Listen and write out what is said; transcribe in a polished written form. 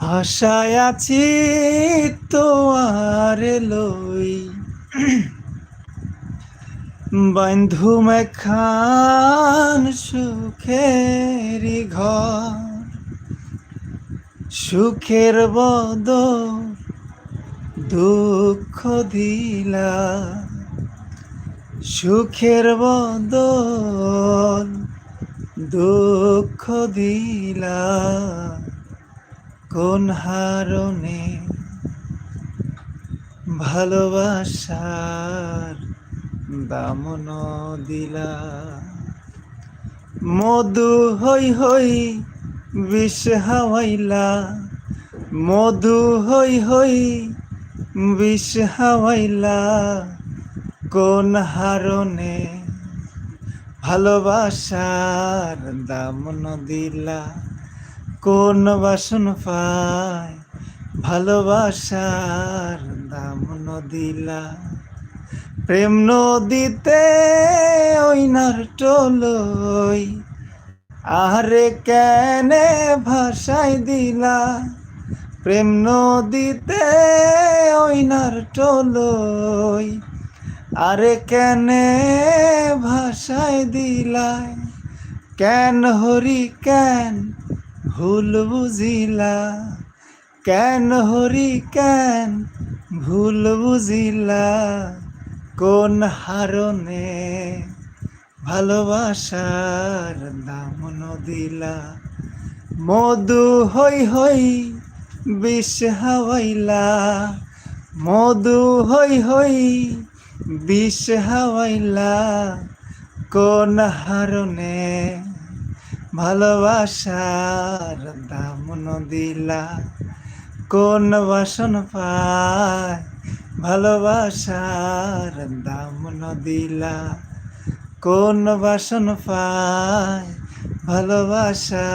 আশায় আছি তোমারে লই বন্ধু মেখান সুখেরি ঘর সুখের বদল দুঃখ দিলা সুখের বদল দুঃখ দিলা কোন হারণে ভালোবাসার দামন দিলা মধু হই হই বিষ হাওয়াইলা মধু হই হই বিষ হাওয়াইলা কোন হারণে ভালোবাসার দামন দিলা কোন বাসন পায় ভালোবাসার দামন দিলা প্রেম নদীতে ওইনার টলই আরে কেনে ভাসাই দিলা প্রেম নদীতে ওইনার টলই আরে কেনে ভাসাই দিলাই কেন হরি কেন ভুল বুঝিলা কেন হরি কেন ভুল বুঝিলা কোন হারণে ভালোবাসার দামন দিলা মধু হই হই বিষ হাওয়াইলা মধু হই হই বিষ হাওয়াইলা কোন হারণে ভালোবাসার দামন দিলা কোন বাসন পায় ভালোবাসার দামন দিলা কোন বাসন পায় ভালোবাসা